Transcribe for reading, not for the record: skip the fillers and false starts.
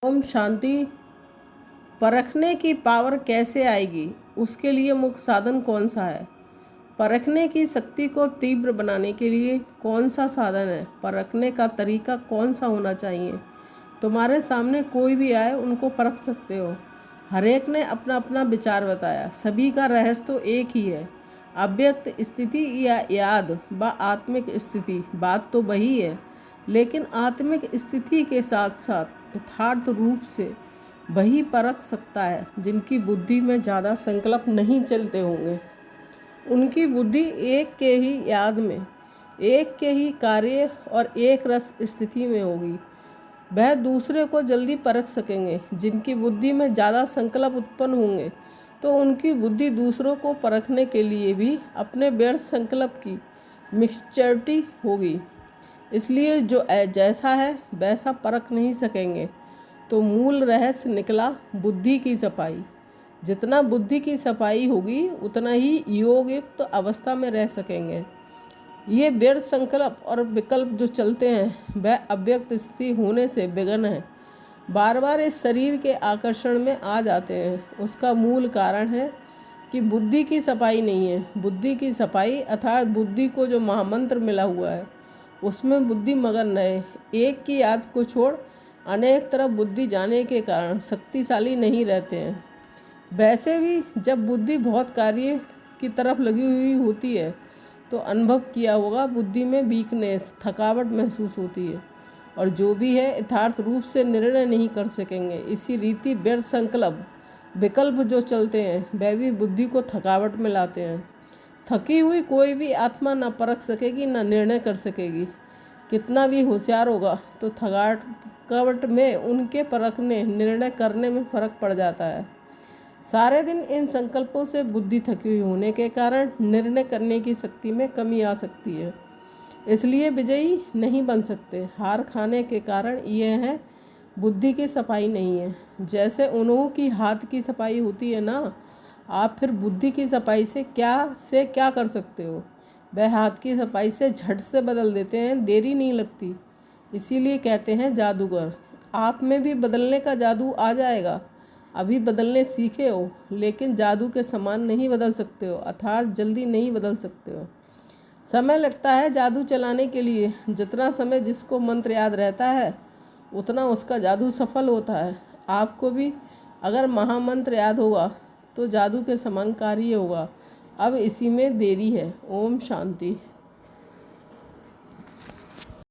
ओम शांति। परखने की पावर कैसे आएगी, उसके लिए मुख्य साधन कौन सा है? परखने की शक्ति को तीव्र बनाने के लिए कौन सा साधन है? परखने का तरीका कौन सा होना चाहिए? तुम्हारे सामने कोई भी आए, उनको परख सकते हो। हर एक ने अपना अपना विचार बताया। सभी का रहस्य तो एक ही है, अव्यक्त स्थिति या याद व आत्मिक स्थिति। बात तो वही है, लेकिन आत्मिक स्थिति के साथ साथ यथार्थ रूप से वही परख सकता है जिनकी बुद्धि में ज़्यादा संकल्प नहीं चलते होंगे। उनकी बुद्धि एक के ही याद में, एक के ही कार्य और एक रस स्थिति में होगी। वह दूसरे को जल्दी परख सकेंगे। जिनकी बुद्धि में ज़्यादा संकल्प उत्पन्न होंगे तो उनकी बुद्धि दूसरों को परखने के लिए भी अपने व्यर्थ संकल्प की मिक्सचरिटी होगी। इसलिए जो जैसा है वैसा परख नहीं सकेंगे। तो मूल रहस्य निकला बुद्धि की सफाई। जितना बुद्धि की सफाई होगी उतना ही योगयुक्त अवस्था में रह सकेंगे। ये व्यर्थ संकल्प और विकल्प जो चलते हैं वह अव्यक्त स्थिति होने से विघ्न है, बार बार इस शरीर के आकर्षण में आ जाते हैं। उसका मूल कारण है कि बुद्धि की सफाई नहीं है। बुद्धि की सफाई अर्थात बुद्धि को जो महामंत्र मिला हुआ है उसमें बुद्धि मगन रहे। एक की याद को छोड़ अनेक तरफ बुद्धि जाने के कारण शक्तिशाली नहीं रहते हैं। वैसे भी जब बुद्धि बहुत कार्य की तरफ लगी हुई होती है तो अनुभव किया होगा, बुद्धि में वीकनेस, थकावट महसूस होती है और जो भी है यथार्थ रूप से निर्णय नहीं कर सकेंगे। इसी रीति व्यर्थ संकल्प विकल्प जो चलते हैं वह भी बुद्धि को थकावट में लाते हैं। थकी हुई कोई भी आत्मा न परख सकेगी न निर्णय कर सकेगी। कितना भी होशियार होगा तो थकावट में उनके परखने निर्णय करने में फर्क पड़ जाता है। सारे दिन इन संकल्पों से बुद्धि थकी हुई होने के कारण निर्णय करने की शक्ति में कमी आ सकती है, इसलिए विजयी नहीं बन सकते। हार खाने के कारण यह है बुद्धि की सफाई नहीं है। जैसे उन्हों की हाथ की सफाई होती है ना, आप फिर बुद्धि की सफाई से क्या कर सकते हो? वह हाथ की सफाई से झट से बदल देते हैं, देरी नहीं लगती। इसीलिए कहते हैं जादूगर। आप में भी बदलने का जादू आ जाएगा। अभी बदलने सीखे हो, लेकिन जादू के समान नहीं बदल सकते हो, अर्थात जल्दी नहीं बदल सकते हो। समय लगता है जादू चलाने के लिए। जितना समय जिसको मंत्र याद रहता है उतना उसका जादू सफल होता है। आपको भी अगर महामंत्र याद होगा तो जादू के समान कार्य होगा। अब इसी में देरी है। ओम शांति।